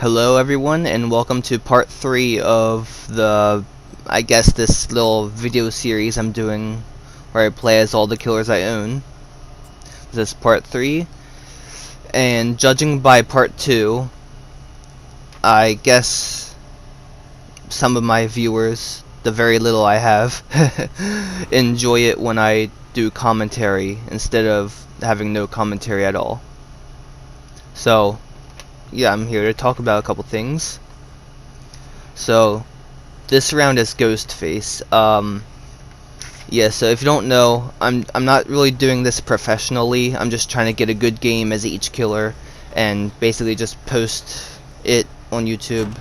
Hello everyone, and welcome to part 3 of this little video series I'm doing where I play as all the killers I own. This is part 3, and judging by part 2, I guess some of my viewers, the very little I have, enjoy it when I do commentary instead of having no commentary at all. So, yeah, I'm here to talk about a couple things. So, this round is Ghostface. Yeah, so if you don't know, I'm not really doing this professionally. I'm just trying to get a good game as each killer and basically just post it on YouTube,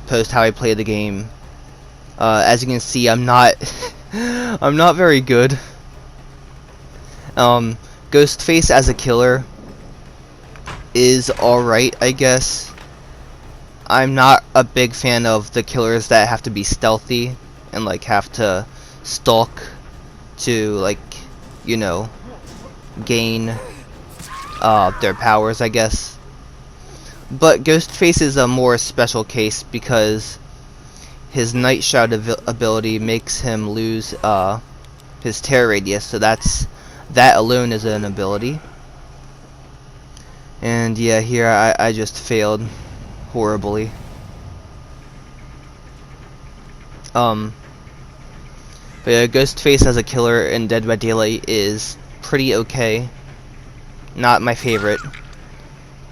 post how I play the game. As you can see, I'm not I'm not very good. Ghostface as a killer is alright, I guess. I'm not a big fan of the killers that have to be stealthy and like have to stalk to like, you know, gain their powers, I guess. But Ghostface is a more special case because his Night Shroud ability makes him lose his terror radius, so that alone is an ability. And yeah, here I just failed horribly. But yeah, Ghostface as a killer in Dead by Daylight is pretty okay. Not my favorite,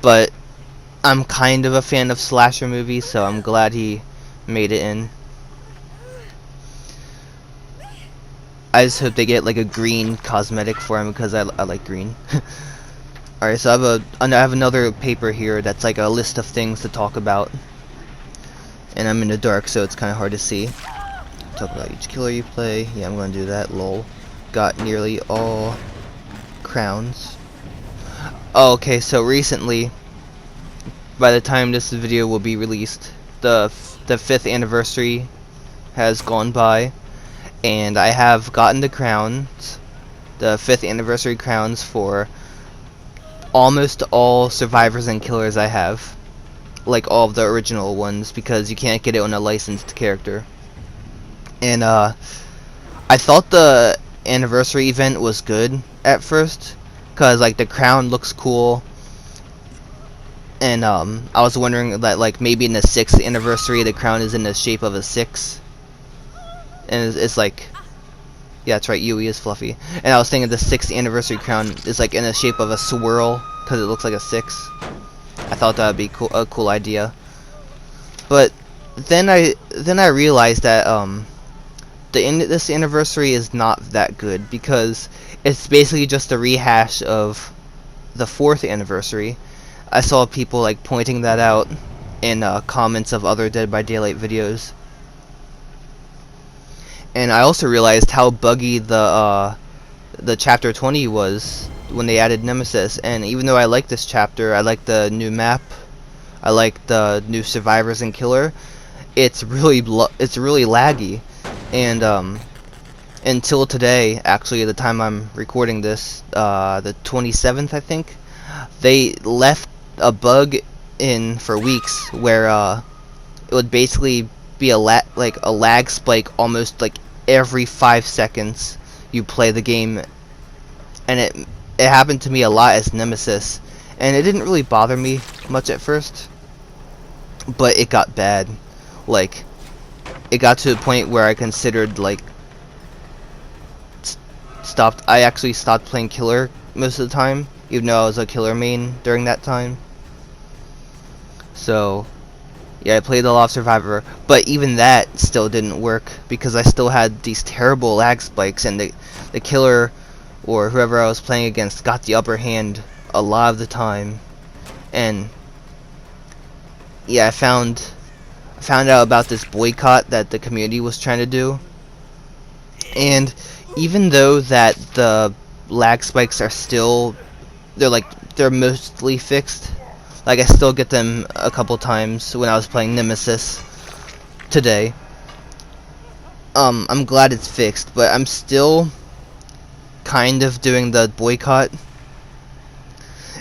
but I'm kind of a fan of slasher movies, so I'm glad he made it in. I just hope they get like a green cosmetic for him because I like green. Alright, so I have another paper here that's like a list of things to talk about. And I'm in the dark, so it's kind of hard to see. Talk about each killer you play. Yeah, I'm going to do that. Lol. Got nearly all crowns. Oh, okay, so recently, by the time this video will be released, the 5th anniversary has gone by, and I have gotten the crowns, the 5th anniversary crowns for almost all survivors and killers I have, like all of the original ones, because you can't get it on a licensed character. And I thought the anniversary event was good at first, cause like the crown looks cool, and I was wondering that like maybe in the 6th anniversary the crown is in the shape of a 6, and it's like, yeah, that's right, Yui is fluffy. And I was thinking the 6th anniversary crown is like in the shape of a swirl because it looks like a 6. I thought that would be a cool idea. But then I realized that this anniversary is not that good because it's basically just a rehash of the 4th anniversary. I saw people like pointing that out in comments of other Dead by Daylight videos. And I also realized how buggy the chapter 20 was when they added Nemesis. And even though I like this chapter, I like the new map, I like the new survivors and killer, it's really laggy. And until today, actually, the time I'm recording this, the 27th, I think, they left a bug in for weeks where it would basically be a lag spike almost like every 5 seconds you play the game, and it happened to me a lot as Nemesis, and it didn't really bother me much at first, but it got bad. Like, it got to a point where I considered like I actually stopped playing killer most of the time, even though I was a killer main during that time. So yeah, I played a lot of Survivor, but even that still didn't work because I still had these terrible lag spikes, and the killer or whoever I was playing against got the upper hand a lot of the time. And yeah, I found out about this boycott that the community was trying to do, and even though that the lag spikes are still, they're mostly fixed. Like, I still get them a couple times when I was playing Nemesis today. I'm glad it's fixed, but I'm still kind of doing the boycott.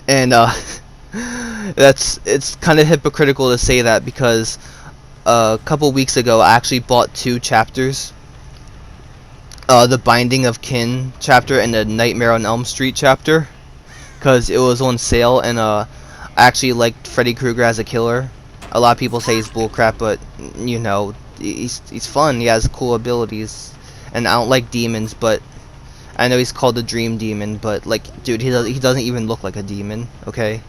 And It's kind of hypocritical to say that because a couple weeks ago I actually bought 2 chapters. The Binding of Kin chapter and the Nightmare on Elm Street chapter, because it was on sale, and I actually liked Freddy Krueger as a killer. A lot of people say he's bullcrap, but you know, he's fun. He has cool abilities, and I don't like demons, but I know he's called the Dream Demon, but like, dude, he doesn't even look like a demon. Okay,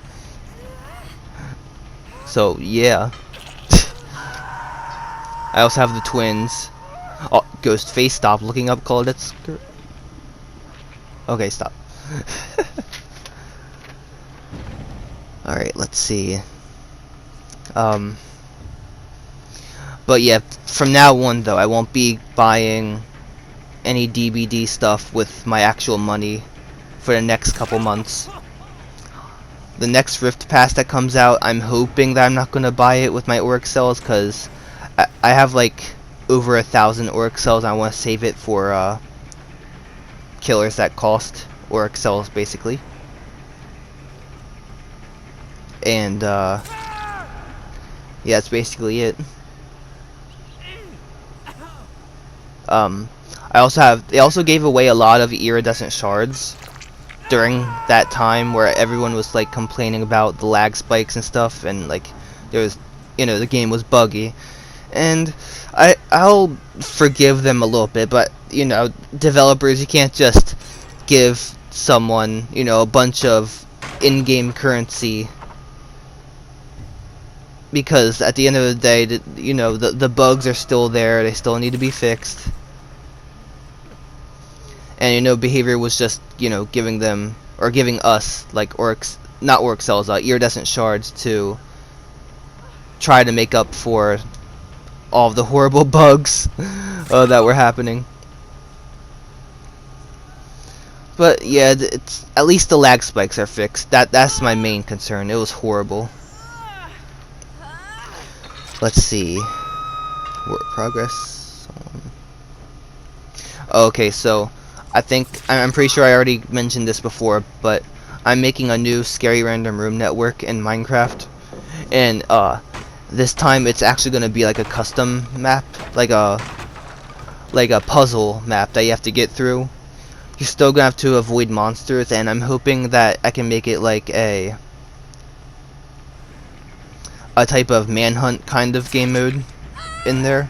so yeah. I also have the twins. Oh, Ghostface, stop looking up, call it skirt. Okay, stop. Alright, let's see. But yeah, from now on though, I won't be buying any D.B.D stuff with my actual money for the next couple months. The next Rift Pass that comes out, I'm hoping that I'm not gonna buy it with my Orc cells, cause I have like over 1,000 Orc cells. I want to save it for killers that cost Orc cells, basically. And yeah, that's basically it. They also gave away a lot of iridescent shards during that time where everyone was like complaining about the lag spikes and stuff, and like there was, you know, the game was buggy. And I'll forgive them a little bit, but you know, developers, you can't just give someone, you know, a bunch of in-game currency, because at the end of the day, you know, the bugs are still there. They still need to be fixed. And you know, behavior was just, you know, giving them, or giving us, like not Orc cells, iridescent shards to try to make up for all of the horrible bugs that were happening. But yeah, it's at least the lag spikes are fixed. That's my main concern. It was horrible. Let's see. Work progress. Okay, so I'm pretty sure I already mentioned this before, but I'm making a new scary random room network in Minecraft, and this time it's actually going to be like a custom map, like a puzzle map that you have to get through. You're still gonna have to avoid monsters, and I'm hoping that I can make it like a type of manhunt kind of game mode in there.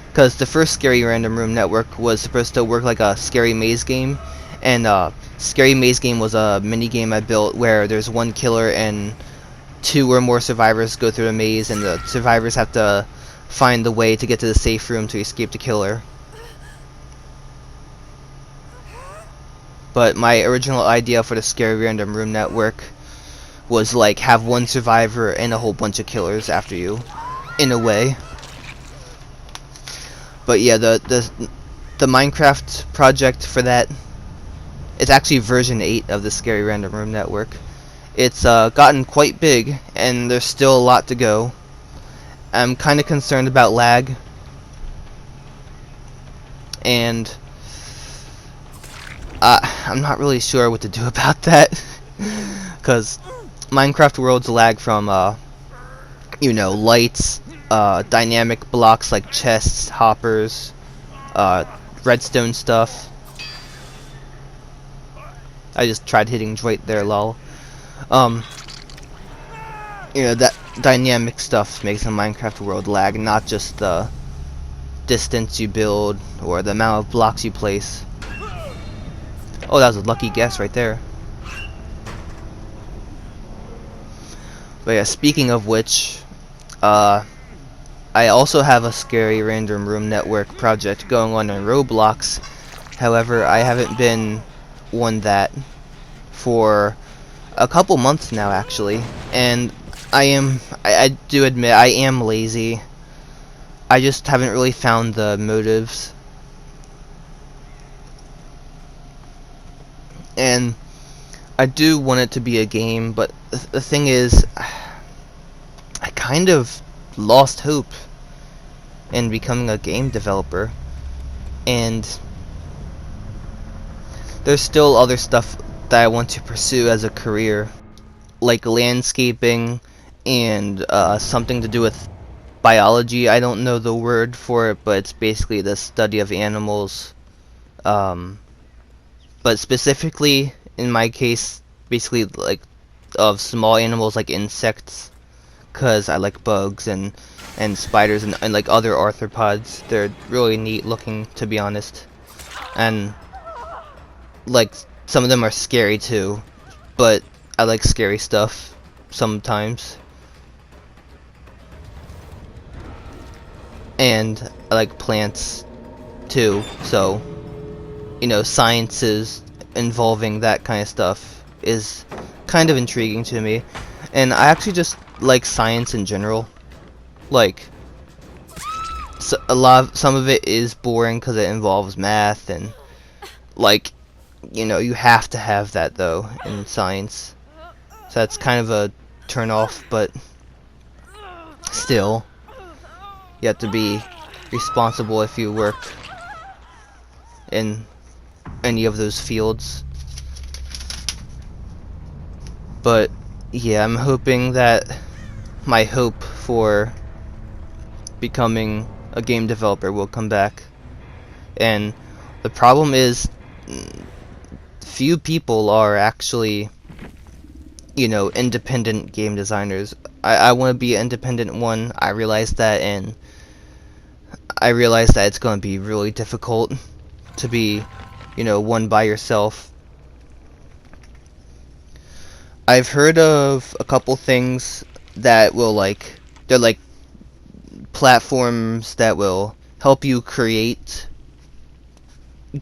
Because the first Scary Random Room Network was supposed to work like a Scary Maze game, and Scary Maze game was a mini game I built where there's one killer and 2 or more survivors go through a maze, and the survivors have to find the way to get to the safe room to escape the killer. But my original idea for the Scary Random Room Network was like have 1 survivor and a whole bunch of killers after you, in a way. But yeah, the Minecraft project for that, it's actually version 8 of the Scary Random Room Network. It's gotten quite big, and there's still a lot to go. I'm kind of concerned about lag, and I'm not really sure what to do about that, because Minecraft worlds lag from you know, lights, dynamic blocks like chests, hoppers, redstone stuff. I just tried hitting Dwight there, lol. You know, that dynamic stuff makes the Minecraft world lag, not just the distance you build or the amount of blocks you place. Oh, that was a lucky guess right there. But yeah, speaking of which, I also have a Scary Random Room Network project going on in Roblox. However, I haven't been on that for a couple months now, actually, and I do admit I am lazy. I just haven't really found the motives. And I do want it to be a game, but the thing is, I kind of lost hope in becoming a game developer, and there's still other stuff that I want to pursue as a career. like landscaping and something to do with biology. I don't know the word for it, but it's basically the study of animals. Um, but specifically, in my case, basically like of small animals like insects, because I like bugs and spiders and like other arthropods. They're really neat looking, to be honest. And like some of them are scary too, but I like scary stuff sometimes. And I like plants too, so you know, sciences involving that kind of stuff is kind of intriguing to me. And I actually just like science in general. Like, so some of it is boring because it involves math and like, you know, you have to have that though in science. So that's kind of a turn off, but still, you have to be responsible if you work in any of those fields. But yeah, I'm hoping that my hope for becoming a game developer will come back. And the problem is, few people are actually, you know, independent game designers. I want to be an independent one. I realize that, and I realize that it's going to be really difficult to be, you know, one by yourself. I've heard of a couple things that will they're like platforms that will help you create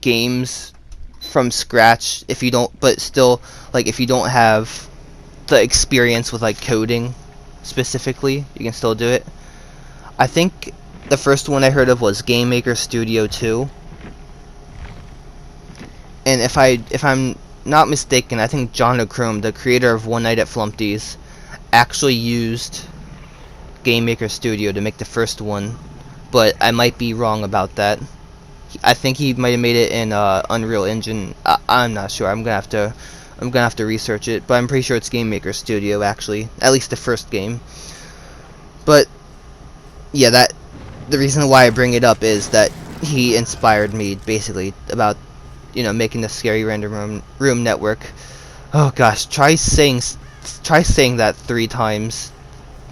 games from scratch if you don't, but still, like, if you don't have the experience with like coding specifically, you can still do it. I think the first one I heard of was Game Maker Studio 2. And if I'm not mistaken, I think John O'Chrome, the creator of One Night at Flumpty's, actually used Game Maker Studio to make the first one, but I might be wrong about that. I think he might have made it in Unreal Engine. I'm not sure. I'm gonna have to research it, but I'm pretty sure it's Game Maker Studio actually, at least the first game. But yeah, the reason why I bring it up is that he inspired me basically about, you know, making the scary random room network. Oh gosh, try saying that 3 times,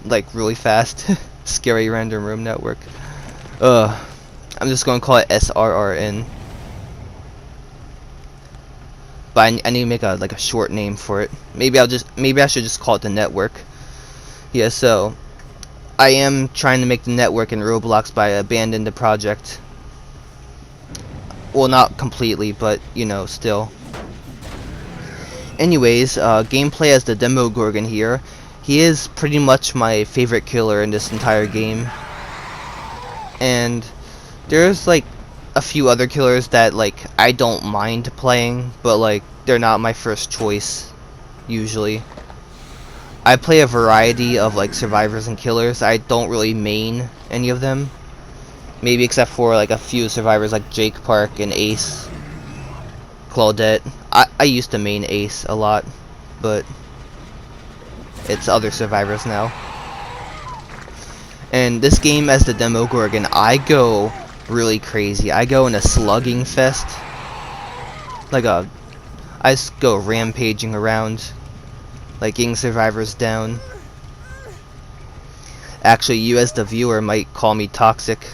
like really fast. Scary random room network. I'm just going to call it SRRN. But I need to make a short name for it. Maybe I should just call it the network. Yeah, so I am trying to make the network in Roblox, but I abandoned the project. Well, not completely, but you know, still. Anyways, gameplay as the Demogorgon here. He is pretty much my favorite killer in this entire game. And there's like a few other killers that like I don't mind playing, but like they're not my first choice usually. I play a variety of like survivors and killers. I don't really main any of them. Maybe except for like a few survivors like Jake Park and Ace, Claudette. I used to main Ace a lot, but it's other survivors now. And this game as the Demogorgon, I go really crazy. I go in a slugging fest. I just go rampaging around, like getting survivors down. Actually, you as the viewer might call me toxic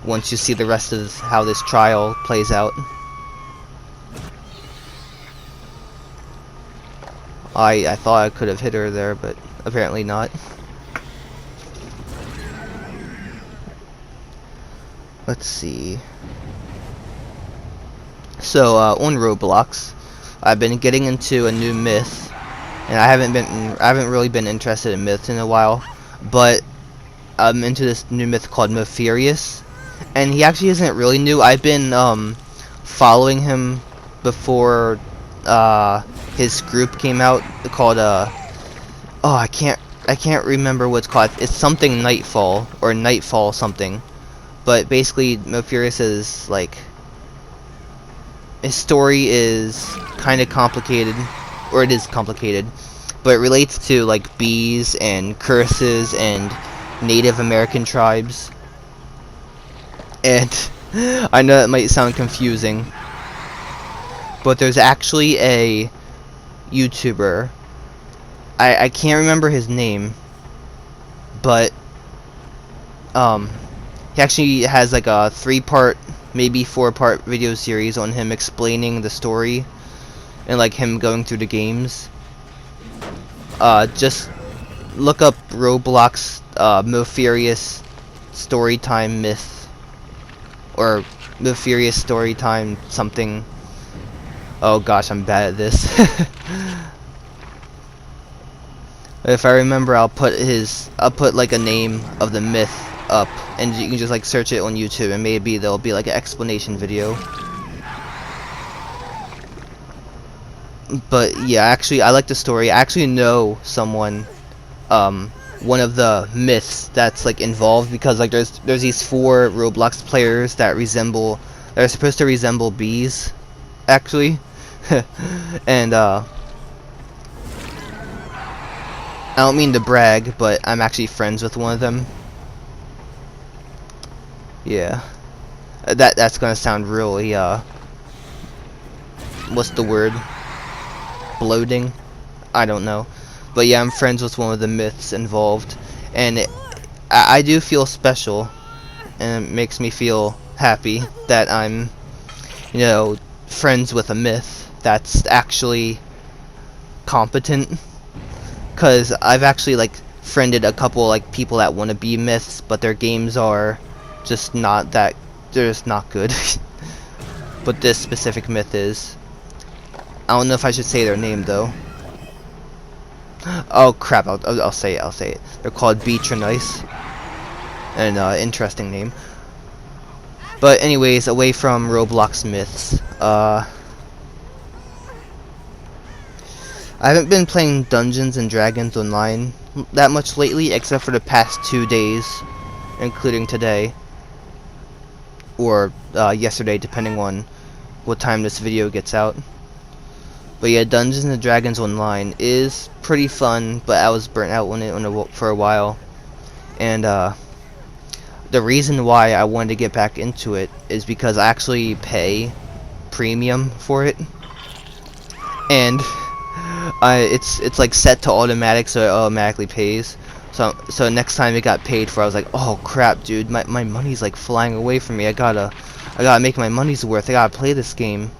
once you see the rest of how this trial plays out. I thought I could have hit her there, but apparently not. Let's see. So on Roblox, I've been getting into a new myth, and I haven't really been interested in myths in a while, but I'm into this new myth called Mefurious, and he actually isn't really new. I've been following him before his group came out called I can't remember what it's called. It's something Nightfall or Nightfall something. But basically, Mefurious is like, his story is kind of complicated, or it is complicated, but it relates to like bees and curses and Native American tribes. And I know that might sound confusing, but there's actually a YouTuber. I can't remember his name, but he actually has like a 3-part, maybe 4-part video series on him explaining the story and like him going through the games. Just look up Roblox Mofurious Storytime Myth, or Mofurious Storytime something. Oh gosh, I'm bad at this. If I remember, I'll put like a name of the myth up, and you can just like search it on YouTube, and maybe there'll be like an explanation video. But yeah, actually, I like the story. I actually know someone, one of the myths that's like involved, because like there's these 4 Roblox players that are supposed to resemble bees, actually, and I don't mean to brag, but I'm actually friends with one of them. Yeah. That's gonna sound really, what's the word? Bloating? I don't know. But yeah, I'm friends with one of the myths involved. And I do feel special. And it makes me feel happy that I'm, you know, friends with a myth that's actually competent. Because I've actually like friended a couple like people that want to be myths, but their games are just not that, they're just not good. But this specific myth is. I don't know if I should say their name though. Oh crap, I'll say it. They're called Beatrice. An interesting name. But anyways, away from Roblox myths, I haven't been playing Dungeons and Dragons online that much lately, except for the past 2 days, including today, or yesterday, depending on what time this video gets out. But yeah, Dungeons and Dragons online is pretty fun, but I was burnt out on it for a while. And the reason why I wanted to get back into it is because I actually pay premium for it, and it's like set to automatic, so it automatically pays. So next time it got paid for, I was like, oh crap, dude, my money's like flying away from me. I gotta make my money's worth. I gotta play this game,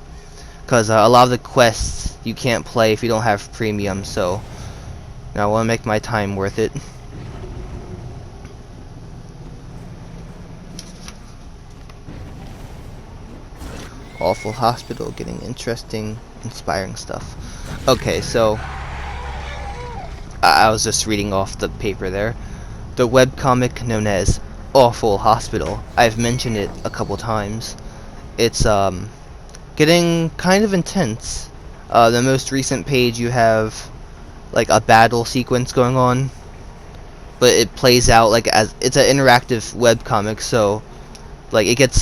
because a lot of the quests you can't play if you don't have premium. So I want to make my time worth it. Awful Hospital, getting interesting, inspiring stuff. Okay, so I was just reading off the paper there. The webcomic known as Awful Hospital. I've mentioned it a couple times. It's getting kind of intense. The most recent page, you have like a battle sequence going on, but it plays out like as it's an interactive webcomic, so like it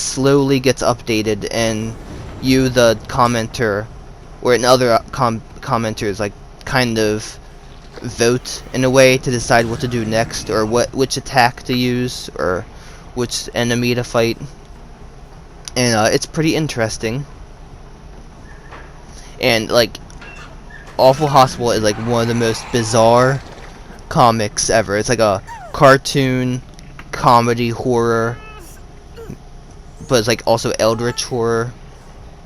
slowly gets updated, and you, the commenter, or another commenters, like kind of vote in a way to decide what to do next, or which attack to use, or which enemy to fight. And it's pretty interesting. And like, Awful Hospital is like one of the most bizarre comics ever. It's like a cartoon comedy horror, but it's like also eldritch horror,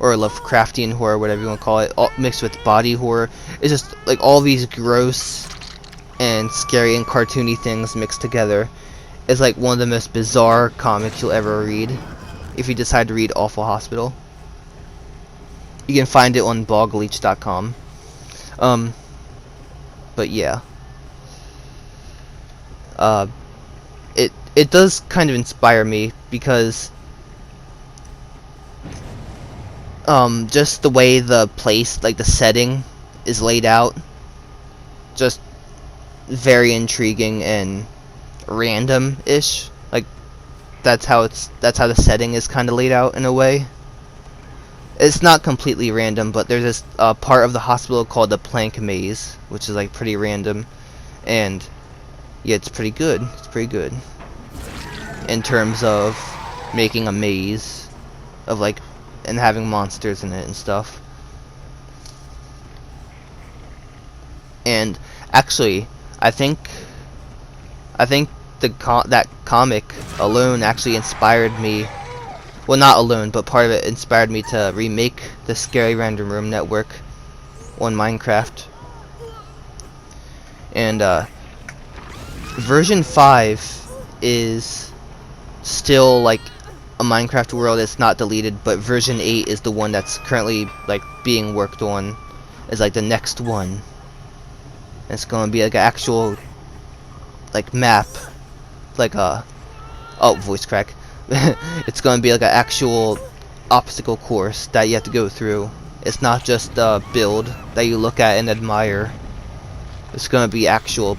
or Lovecraftian horror, whatever you want to call it, all mixed with body horror. It's just like all these gross and scary and cartoony things mixed together. It's like one of the most bizarre comics you'll ever read, if you decide to read Awful Hospital. You can find it on blogleech.com. But yeah. It does kind of inspire me, because just the way the place, like the setting, is laid out, just very intriguing and random-ish. Like that's how the setting is kind of laid out in a way. It's not completely random, but there's this part of the hospital called the plank maze, which is like pretty random, and yeah, it's pretty good. It's pretty good in terms of making a maze of like and having monsters in it and stuff. And actually, I think that comic alone actually inspired me. Well, not alone, but part of it inspired me to remake the Scary Random Room network on Minecraft. And version 5 is still like a Minecraft world. It's not deleted, but version 8 is the one that's currently like being worked on. Is like the next one. It's gonna be like an actual like map, like a voice crack. It's gonna be like an actual obstacle course that you have to go through. It's not just a build that you look at and admire. It's gonna be actual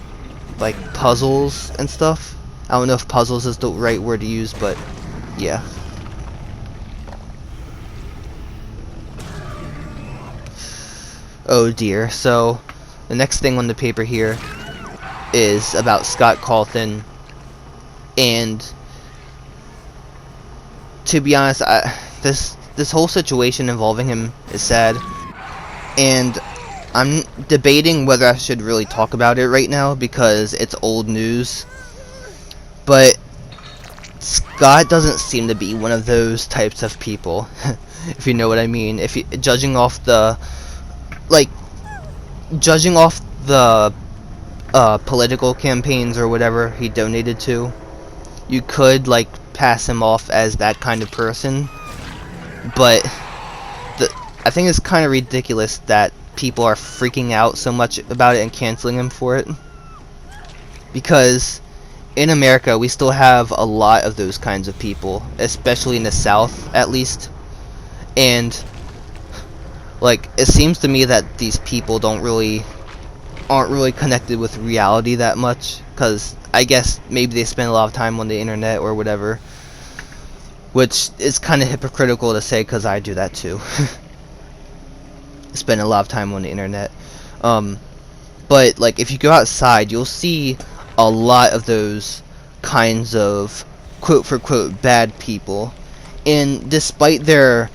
like puzzles and stuff. I don't know if puzzles is the right word to use, but yeah. Oh dear. So the next thing on the paper here is about Scott Cawthon, and to be honest, this whole situation involving him is sad, and I'm debating whether I should really talk about it right now because it's old news. But Scott doesn't seem to be one of those types of people, if you know what I mean. If you, judging off the political campaigns or whatever he donated to, you could like pass him off as that kind of person. But I think it's kind of ridiculous that people are freaking out so much about it and canceling him for it, because in America we still have a lot of those kinds of people, especially in the South at least. And like, it seems to me that these people aren't really connected with reality that much, because I guess maybe they spend a lot of time on the internet or whatever, which is kind of hypocritical to say because I do that too. Spend a lot of time on the internet. But like, if you go outside, you'll see a lot of those kinds of quote for quote bad people, and despite their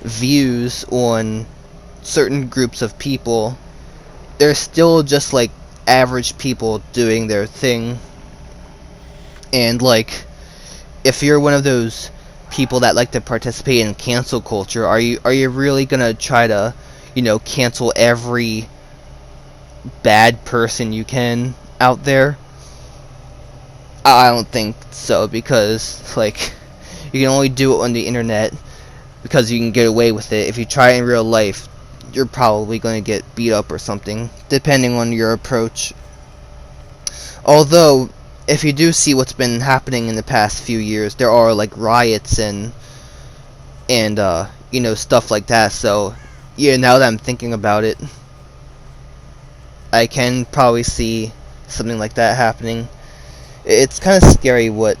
views on certain groups of people, they're still just like average people doing their thing. And like, if you're one of those people that like to participate in cancel culture, are you really gonna try to, you know, cancel every bad person you can out there? I don't think so, because like, you can only do it on the internet because you can get away with it. If you try it in real life, you're probably going to get beat up or something, depending on your approach. Although, if you do see what's been happening in the past few years, there are like riots and you know, stuff like that. So yeah, now that I'm thinking about it, I can probably see something like that happening. It's kind of scary what,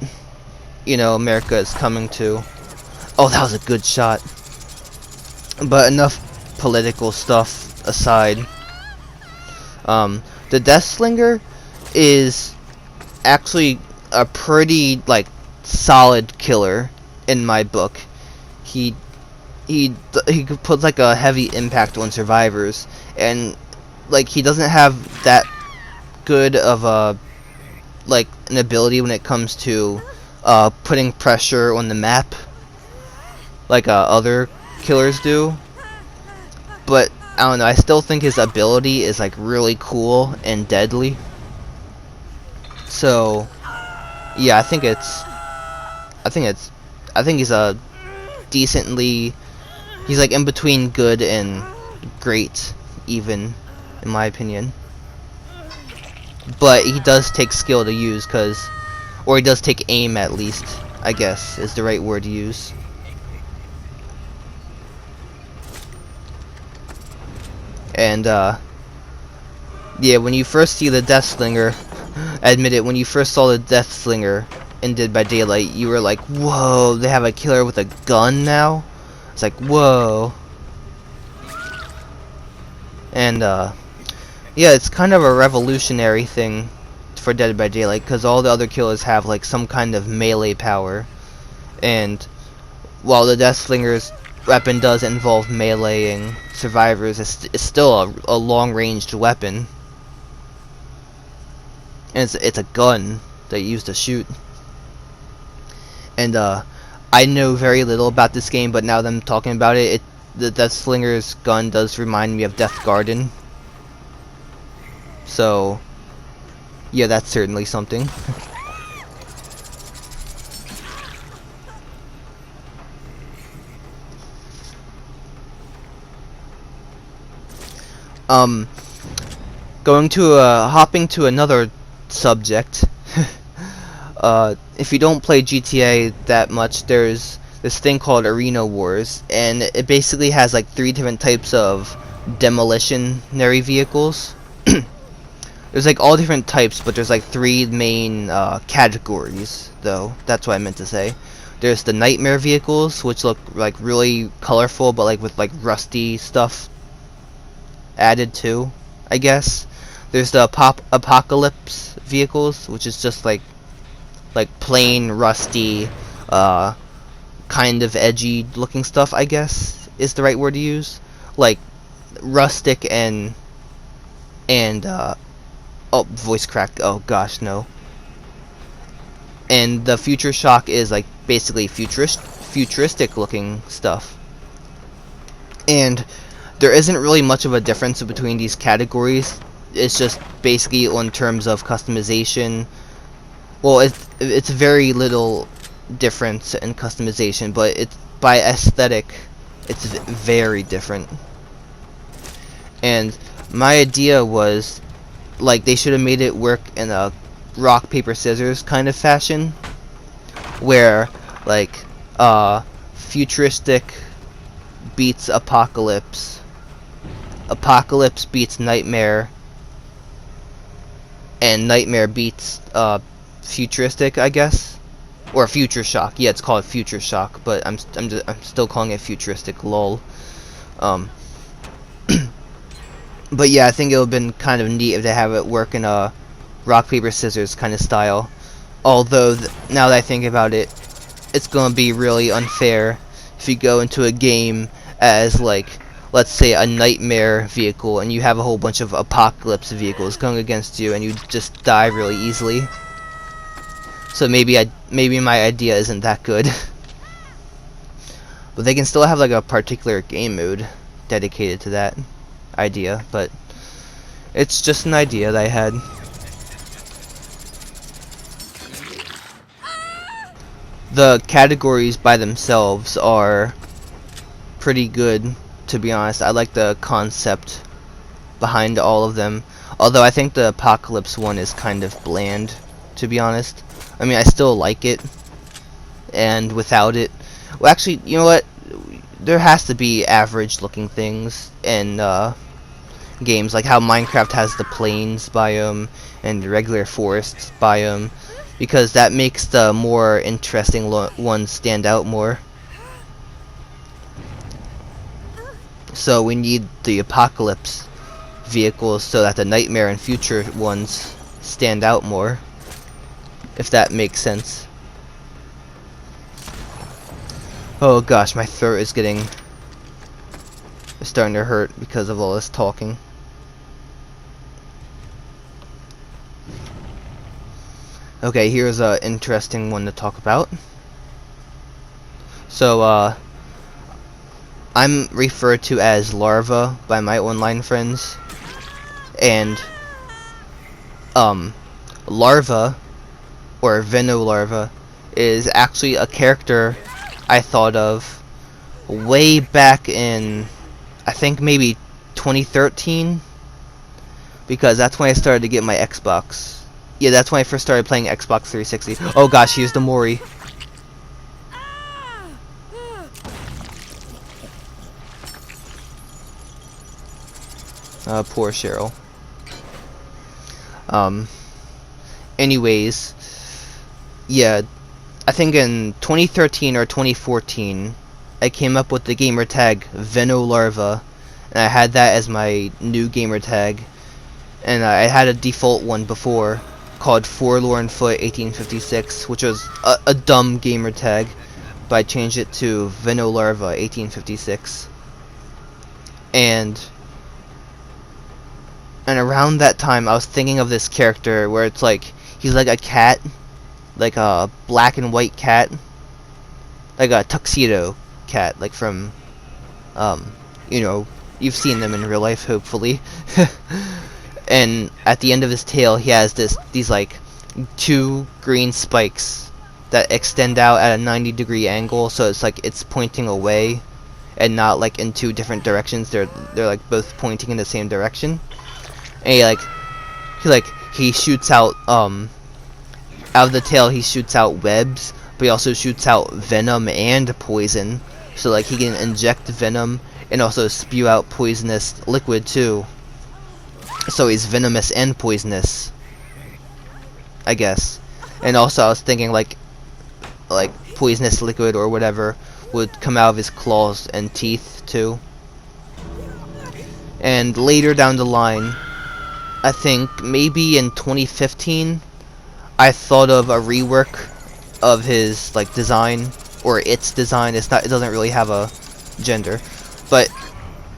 you know, America is coming to. Oh, that was a good shot. But enough political stuff aside. The DeathSlinger is actually a pretty like solid killer in my book. He puts like a heavy impact on survivors, and like, he doesn't have that good of a like an ability when it comes to putting pressure on the map like other killers do. But I don't know, I still think his ability is like really cool and deadly. So yeah, I think he's a decently, he's like in between good and great, even in my opinion. But he does take skill to use, or he does take aim, at least, I guess is the right word to use. And yeah, when you first see the DeathSlinger, admit it, when you first saw the DeathSlinger in Dead by Daylight, you were like, whoa, they have a killer with a gun now? It's like, whoa. And yeah, it's kind of a revolutionary thing for Dead by Daylight, because all the other killers have like some kind of melee power, and while the DeathSlinger's weapon does involve meleeing survivors, it's still a long-ranged weapon, and it's a gun that you use to shoot. And I know very little about this game, but now that I'm talking about it, the DeathSlinger's gun does remind me of Death Garden. So yeah, that's certainly something. Going to hopping to another subject. If you don't play GTA that much, there's this thing called Arena Wars, and it basically has like 3 different types of demolitionary vehicles. There's like all different types, but there's like 3 main categories, though. That's what I meant to say. There's the nightmare vehicles, which look like really colorful, but like with like rusty stuff added to, I guess. There's the apocalypse vehicles, which is just like plain rusty, kind of edgy looking stuff, I guess is the right word to use. Like rustic and oh, voice crack. Oh gosh, no. And the Future Shock is like basically futuristic looking stuff. And there isn't really much of a difference between these categories. It's just basically on terms of customization. Well, it's very little difference in customization, but it's by aesthetic, it's very different. And my idea was, like, they should have made it work in a rock paper scissors kind of fashion, where like futuristic beats apocalypse, apocalypse beats nightmare, and nightmare beats futuristic, I guess, or Future Shock. Yeah, it's called Future Shock, but I'm still calling it futuristic. Lol. But yeah, I think it would have been kind of neat if they have it work in a rock paper scissors kind of style. Although now that I think about it, it's gonna be really unfair if you go into a game as, like, let's say a nightmare vehicle and you have a whole bunch of apocalypse vehicles going against you and you just die really easily. So maybe my idea isn't that good. But they can still have like a particular game mode dedicated to that idea, but it's just an idea that I had. The categories by themselves are pretty good, to be honest. I like the concept behind all of them, although I think the apocalypse one is kind of bland, to be honest. I mean, I still like it, and without it, well, actually, you know what, there has to be average looking things in games, like how Minecraft has the plains biome and the regular forests biome, because that makes the more interesting ones stand out more. So we need the apocalypse vehicles so that the nightmare and future ones stand out more, if that makes sense. Oh gosh, my throat is starting to hurt because of all this talking. Okay, here's an interesting one to talk about. So, I'm referred to as Larva by my online friends, and Larva, or Venolarva, is actually a character I thought of way back in, I think maybe 2013, because that's when I started to get my Xbox. Yeah, that's when I first started playing Xbox 360. Oh gosh, here's the Mori. Poor Cheryl. Anyways, yeah, I think in 2013 or 2014, I came up with the gamer tag Venolarva, and I had that as my new gamer tag. And I had a default one before called Forlorn Foot 1856, which was a dumb gamer tag, but I changed it to Venolarva 1856. And around that time, I was thinking of this character where it's like he's like a cat, like a black and white cat, like a tuxedo cat, like from, you know, you've seen them in real life, hopefully. And at the end of his tail, he has these like 2 green spikes that extend out at a 90-degree angle, so it's like it's pointing away and not like in 2 different directions. They're like both pointing in the same direction. And he shoots out out of the tail. He shoots out webs, but he also shoots out venom and poison. So like he can inject venom and also spew out poisonous liquid too. So he's venomous and poisonous, I guess. And also I was thinking like poisonous liquid or whatever would come out of his claws and teeth too. And later down the line, I think maybe in 2015, I thought of a rework of his like design, or its design. It doesn't really have a gender, but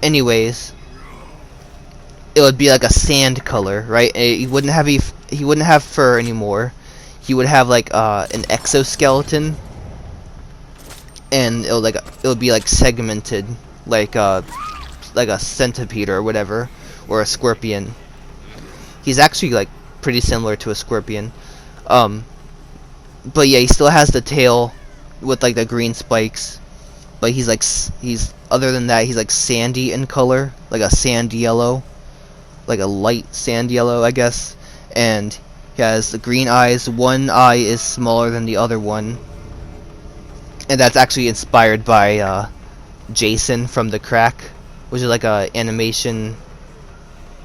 anyways, it would be like a sand color, right? He wouldn't have fur anymore. He would have like an exoskeleton, and it would be like segmented, like a centipede or whatever, or a scorpion. He's actually like pretty similar to a scorpion. But yeah, he still has the tail with like the green spikes, but he's other than that, he's like sandy in color, like a sand yellow. Like a light sand yellow, I guess. And he has the green eyes. One eye is smaller than the other one, and that's actually inspired by Jason from The Crack, which is like a animation,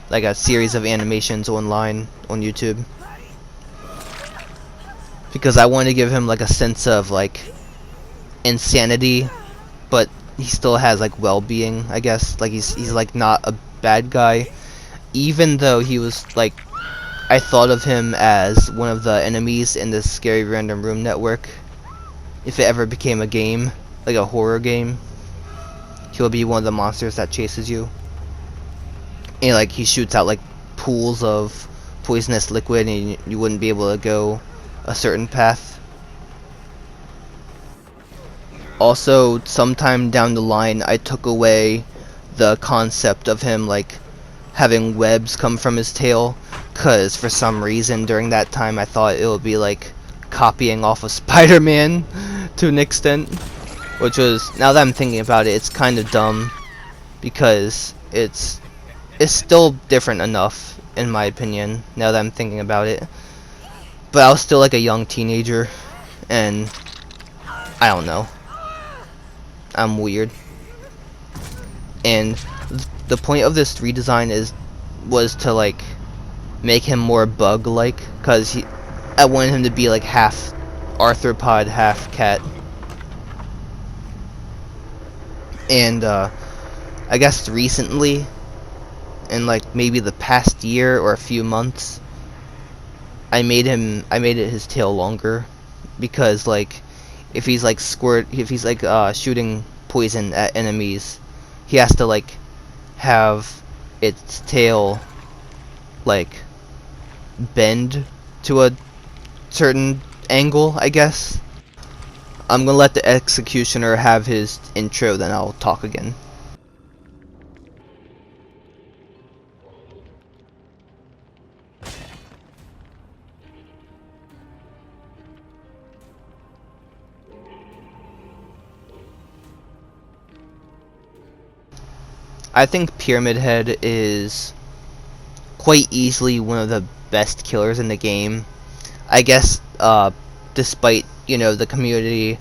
like a series of animations online on YouTube. Because I wanted to give him like a sense of like insanity, but he still has like well-being, I guess. Like he's like not a bad guy. Even though he was like, I thought of him as one of the enemies in the Scary Random Room network. If it ever became a game, like a horror game, he'll be one of the monsters that chases you. And like he shoots out like pools of poisonous liquid, and you wouldn't be able to go a certain path. Also, sometime down the line, I took away the concept of him like having webs come from his tail, cause for some reason during that time I thought it would be like copying off of Spider-Man to an extent, which was, now that I'm thinking about it, it's kind of dumb, because it's still different enough in my opinion now that I'm thinking about it. But I was still like a young teenager, and I don't know, I'm weird. And the point of this redesign was to like make him more bug-like, because I wanted him to be like half arthropod, half cat. And I guess recently, in like maybe the past year or a few months, I made it his tail longer, because like if he's like shooting poison at enemies, he has to like have its tail like bend to a certain angle, I guess. I'm gonna let the executioner have his intro, then I'll talk again. I think Pyramid Head is quite easily one of the best killers in the game. I guess, despite, you know, the community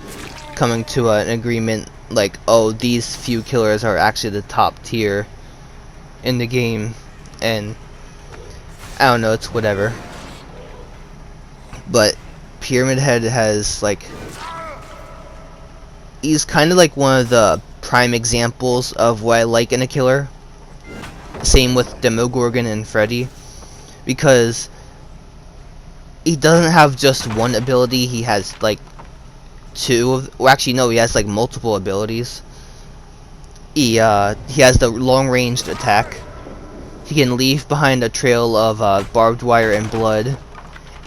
coming to an agreement, like, oh, these few killers are actually the top tier in the game, and I don't know, it's whatever. But Pyramid Head has, like, he's kind of like one of the prime examples of what I like in a killer. Same with Demogorgon and Freddy, because he doesn't have just one ability. He has like two of, well, actually no, he has like multiple abilities. He has the long ranged attack. He can leave behind a trail of barbed wire and blood,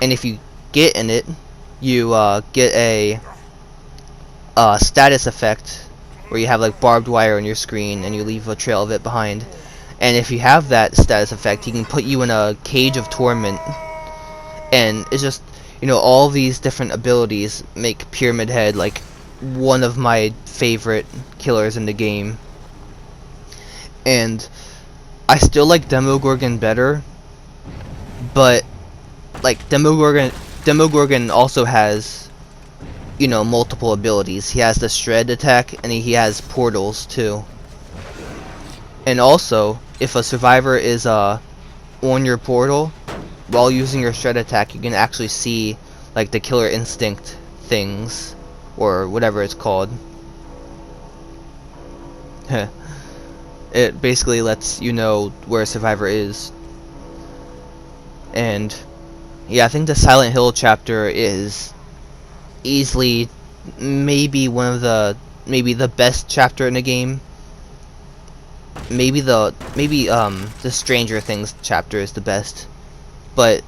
and if you get in it, you get a status effect where you have like barbed wire on your screen and you leave a trail of it behind. And if you have that status effect, he can put you in a cage of torment. And it's just, you know, all these different abilities make Pyramid Head like one of my favorite killers in the game. And I still like Demogorgon better, but like Demogorgon also has, you know, multiple abilities. He has the shred attack, and he has portals too. And also, if a survivor is on your portal while using your shred attack, you can actually see like the killer instinct things, or whatever it's called. It basically lets you know where a survivor is. And yeah, I think the Silent Hill chapter is easily maybe the best chapter in the game. Maybe the Stranger Things chapter is the best, but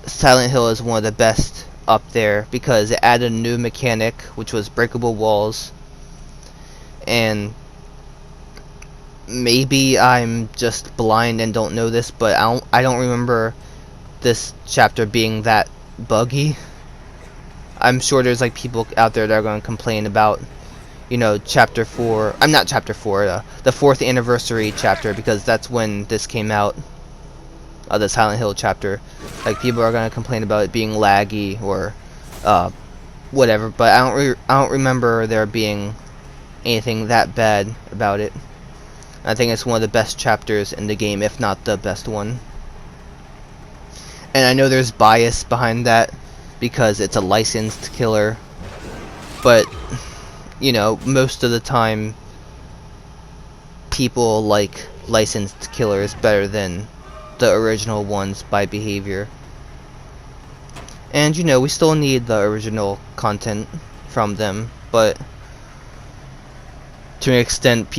Silent Hill is one of the best up there because it added a new mechanic, which was breakable walls. And maybe I'm just blind and don't know this, but I don't remember this chapter being that buggy. I'm sure there's like people out there that are going to complain about, you know, chapter 4. I'm not chapter 4, the 4th anniversary chapter, because that's when this came out. The Silent Hill chapter. Like, people are going to complain about it being laggy or whatever, but I don't remember there being anything that bad about it. I think it's one of the best chapters in the game, if not the best one. And I know there's bias behind that because it's a licensed killer, but you know, most of the time people like licensed killers better than the original ones by behavior. And you know, we still need the original content from them, but to an extent,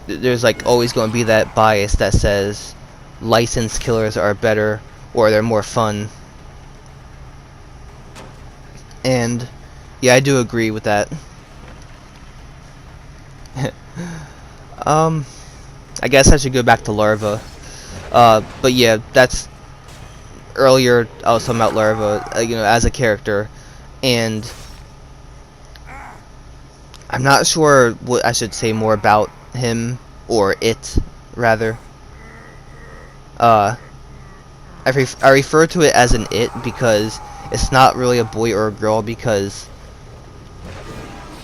there's like always going to be that bias that says licensed killers are better or they're more fun. And yeah, I do agree with that. I guess I should go back to Larva. But yeah, that's earlier I was talking about Larva, you know, as a character, and I'm not sure what I should say more about him, or it, rather. I refer to it as an it because it's not really a boy or a girl, because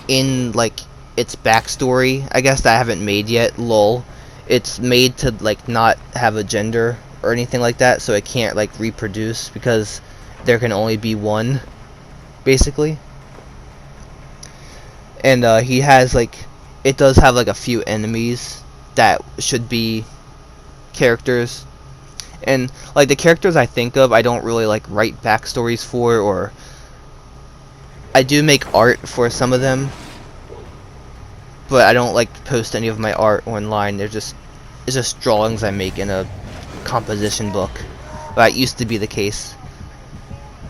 in like its backstory, I guess, that I haven't made yet, lol, it's made to like not have a gender or anything like that, so it can't like reproduce because there can only be one, basically. And he has like, it does have like a few enemies that should be characters. And like the characters I think of, I don't really like write backstories for, or I do make art for some of them, but I don't like post any of my art online. It's just drawings I make in a composition book. That used to be the case,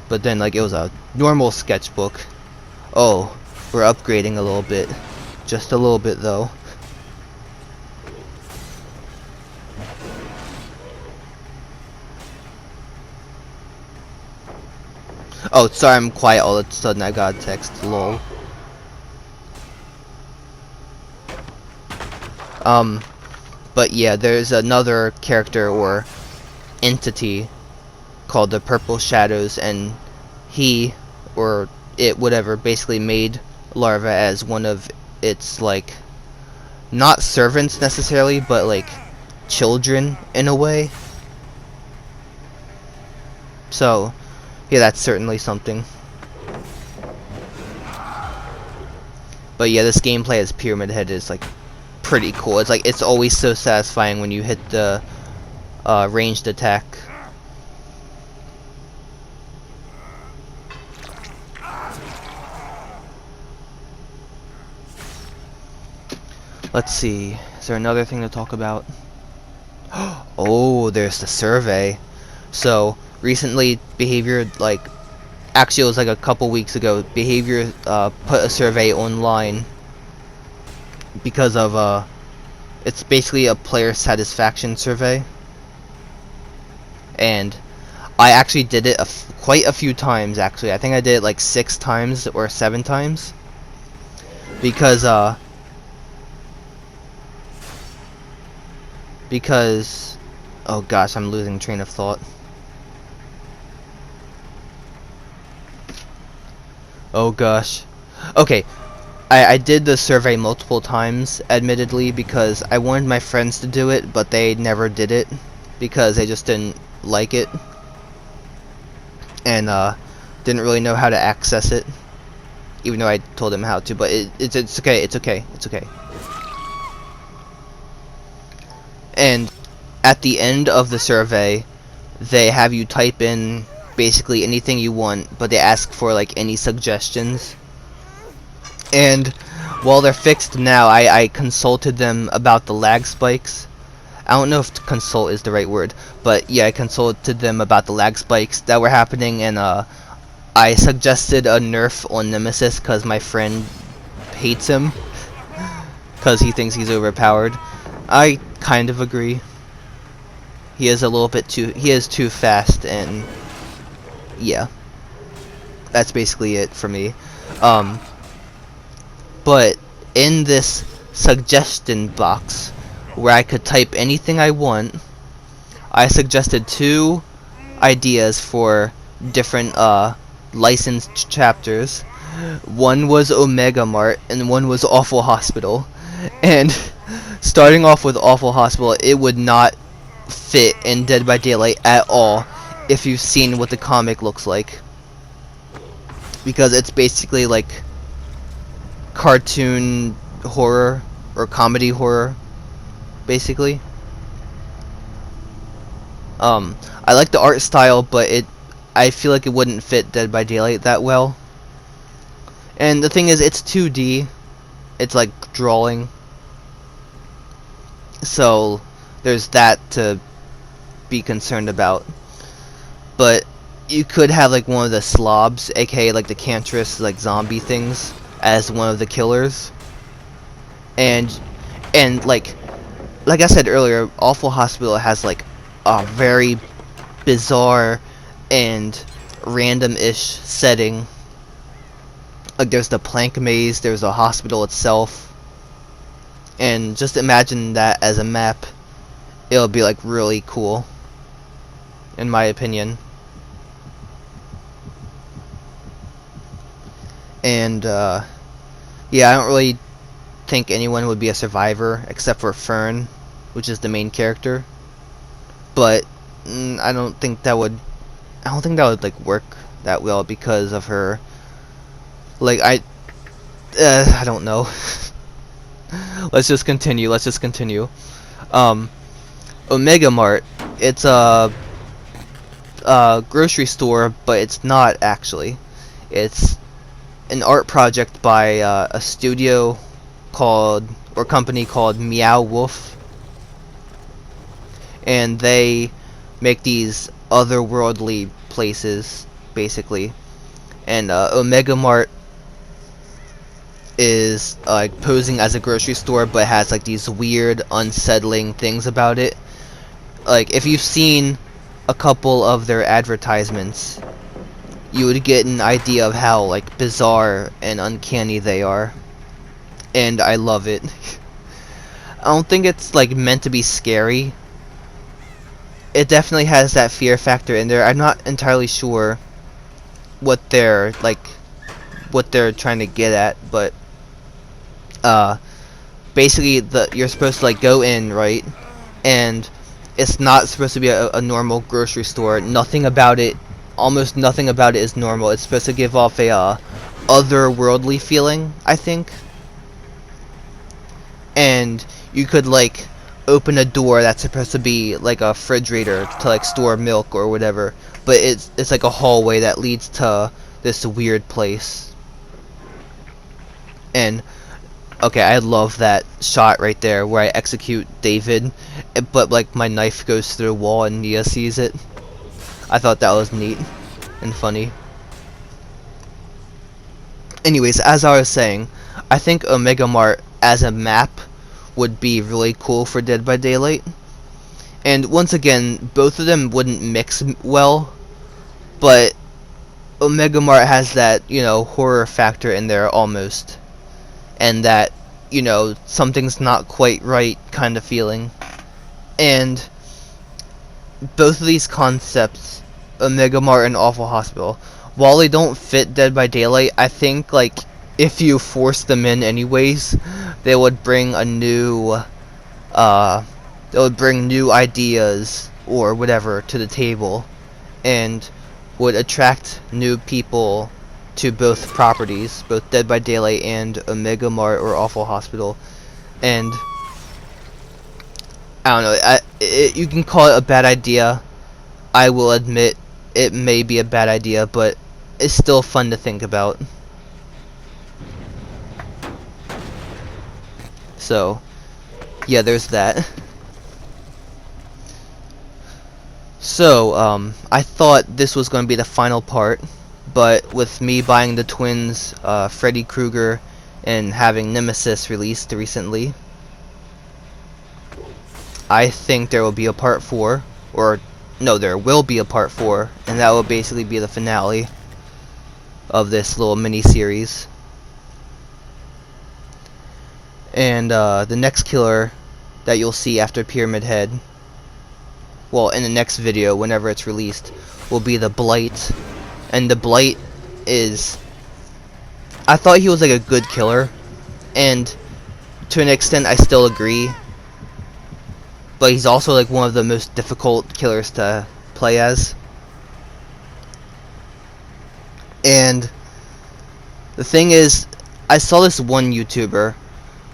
but then like it was a normal sketchbook. Oh, we're upgrading a little bit, just a little bit though. Oh, sorry, I'm quiet all of a sudden. I got a text. Lol. But yeah, there's another character or entity called the Purple Shadows, and he, or it, whatever, basically made Larva as one of its, like, not servants necessarily, but like children in a way. So yeah, that's certainly something. But yeah, this gameplay as Pyramid Head is like pretty cool. It's like, it's always so satisfying when you hit the ranged attack. Let's see, is there another thing to talk about? Oh, there's the survey. So recently, Behavior, like, actually it was like a couple weeks ago, Behavior put a survey online because of it's basically a player satisfaction survey, and I actually did it quite a few times. Actually, I think I did it like 6 times or 7 times, because oh gosh, I'm losing train of thought. Oh gosh. Okay, I did the survey multiple times, admittedly, because I wanted my friends to do it, but they never did it because they just didn't like it and didn't really know how to access it, even though I told them how to. But it's okay. It's okay. It's okay. And at the end of the survey, they have you type in basically anything you want, but they ask for like any suggestions. And while they're fixed now, I consulted them about the lag spikes. I don't know if consult is the right word, but yeah, I consulted them about the lag spikes that were happening, and I suggested a nerf on Nemesis because my friend hates him because he thinks he's overpowered. I kind of agree. He is too fast, and yeah, that's basically it for me. But in this suggestion box where I could type anything I want, I suggested 2 ideas for different licensed chapters. One was Omega Mart and one was Awful Hospital. And starting off with Awful Hospital, it would not fit in Dead by Daylight at all if you've seen what the comic looks like, because it's basically like cartoon horror or comedy horror, basically. I like the art style, but I feel like it wouldn't fit Dead by Daylight that well. And the thing is, it's 2D. It's like drawing. So there's that to be concerned about. But you could have like one of the slobs, aka like the cancerous like zombie things, as one of the killers. And like I said earlier, Awful Hospital has like a very bizarre and random-ish setting. Like there's the plank maze, there's a hospital itself, and just imagine that as a map. It'll be like really cool, in my opinion. And yeah, I don't really think anyone would be a survivor except for Fern, which is the main character. But I don't think that would like work that well because of her. Like I don't know. Let's just continue. Omega Mart, it's a grocery store, but it's not actually. It's an art project by a studio company called Meow Wolf, and they make these otherworldly places, basically. And Omega Mart is like posing as a grocery store, but has like these weird, unsettling things about it. Like if you've seen a couple of their advertisements, you would get an idea of how like bizarre and uncanny they are, and I love it. I don't think it's like meant to be scary. It definitely has that fear factor in there. I'm not entirely sure what they're trying to get at, but basically you're supposed to like go in, right, and it's not supposed to be a normal grocery store. Almost nothing about it is normal. It's supposed to give off a otherworldly feeling, I think. and you could like open a door that's supposed to be like a refrigerator to like store milk or whatever, but it's like a hallway that leads to this weird place. And okay, I love that shot right there where I execute David, but like my knife goes through the wall and Nia sees it. I thought that was neat and funny. Anyways, as I was saying, I think Omega Mart as a map would be really cool for Dead by Daylight. And once again, both of them wouldn't mix well, but Omega Mart has that, you know, horror factor in there almost. And that, you know, something's not quite right kind of feeling. And both of these concepts, Omega Mart and Awful Hospital, while they don't fit Dead by Daylight, I think like if you force them in anyways, they would bring a new they would bring new ideas or whatever to the table, and would attract new people to both properties, both Dead by Daylight and Omega Mart or Awful Hospital. And I don't know, you can call it a bad idea. I will admit it may be a bad idea, but it's still fun to think about. So, yeah, there's that. So, I thought this was going to be the final part, but with me buying the twins, Freddy Krueger, and having Nemesis released recently, I think there will be a part 4, or no, there will be a part 4, and that will basically be the finale of this little mini-series. And the next killer that you'll see after Pyramid Head, well, in the next video, whenever it's released, will be the Blight. And the Blight is... I thought he was like a good killer, and to an extent I still agree, but he's also like one of the most difficult killers to play as. And the thing is, I saw this one YouTuber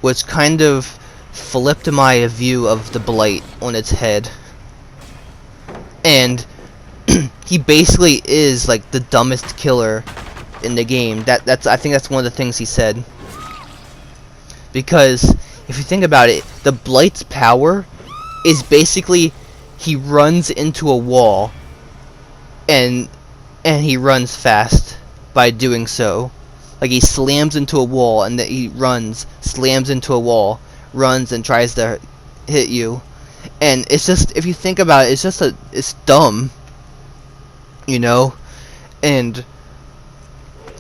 which kind of flipped my view of the Blight on its head. And he basically is like the dumbest killer in the game. I think that's one of the things he said. Because if you think about it, the Blight's power is basically he runs into a wall and he runs fast by doing so. Like he slams into a wall and then he runs, slams into a wall, runs and tries to hit you. And it's just, if you think about it, it's dumb, you know? And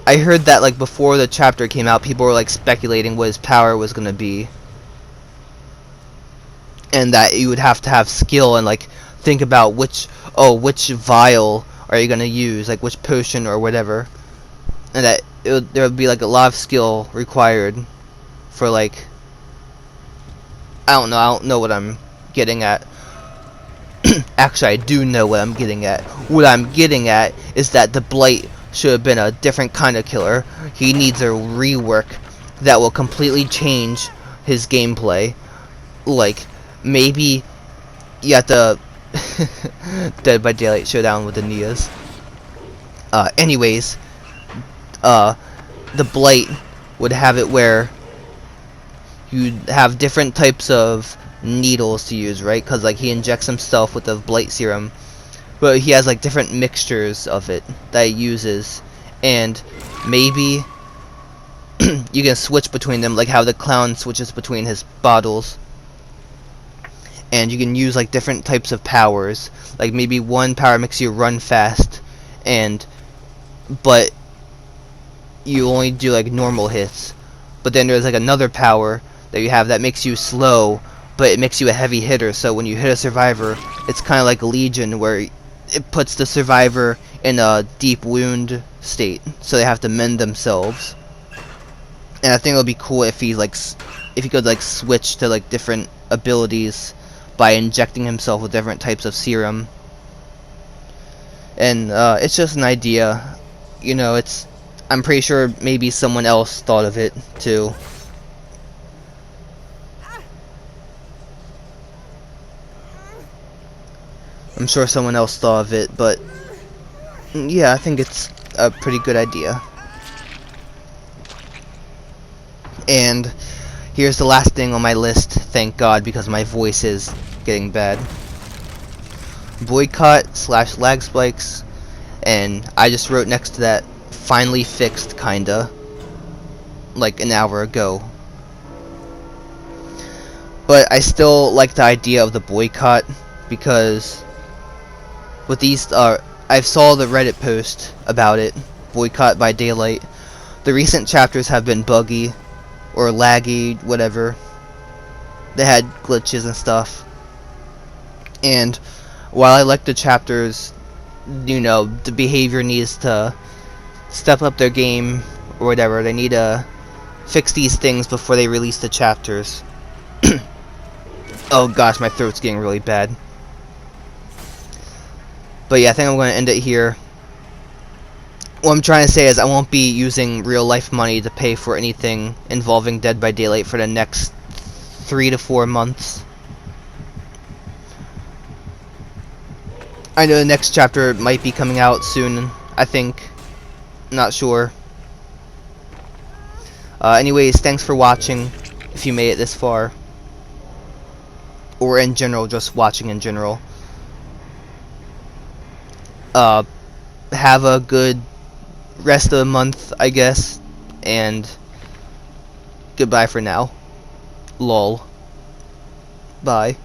I heard that like before the chapter came out, people were like speculating what his power was gonna be. And that you would have to have skill and like think about which vial are you gonna use, like which potion or whatever. And that there would be like a lot of skill required for like, I don't know what I'm getting at. Actually, I do know what I'm getting at. What I'm getting at is that the Blight should have been a different kind of killer. He needs a rework that will completely change his gameplay. Like, maybe you have to Dead by Daylight showdown with the Nias. Anyways, the Blight would have it where you'd have different types of needles to use, right? Because like he injects himself with the Blight serum, but he has like different mixtures of it that he uses, and maybe you can switch between them, like how the clown switches between his bottles. And you can use like different types of powers. Like maybe one power makes you run fast, but you only do like normal hits. But then there's like another power that you have that makes you slow, but it makes you a heavy hitter. So when you hit a survivor, it's kind of like Legion, where it puts the survivor in a deep wound state, so they have to mend themselves. And I think it would be cool if he could like switch to like different abilities by injecting himself with different types of serum. And it's just an idea, you know. I'm pretty sure maybe someone else thought of it too. I'm sure someone else thought of it, but yeah, I think it's a pretty good idea. And here's the last thing on my list, thank God, because my voice is getting bad. Boycott/lag spikes, and I just wrote next to that, finally fixed, kinda, like an hour ago. But I still like the idea of the boycott, because with these, I saw the Reddit post about it, boycott by daylight. The recent chapters have been buggy, or laggy, whatever. They had glitches and stuff. And while I like the chapters, you know, the behavior needs to step up their game, or whatever. They need to fix these things before they release the chapters. Oh gosh, my throat's getting really bad. But yeah, I think I'm going to end it here. What I'm trying to say is I won't be using real life money to pay for anything involving Dead by Daylight for the next 3 to 4 months. I know the next chapter might be coming out soon, I think. Not sure. Anyways, thanks for watching, if you made it this far. Or in general, just watching in general. Have a good rest of the month, I guess. And goodbye for now. Lol. Bye.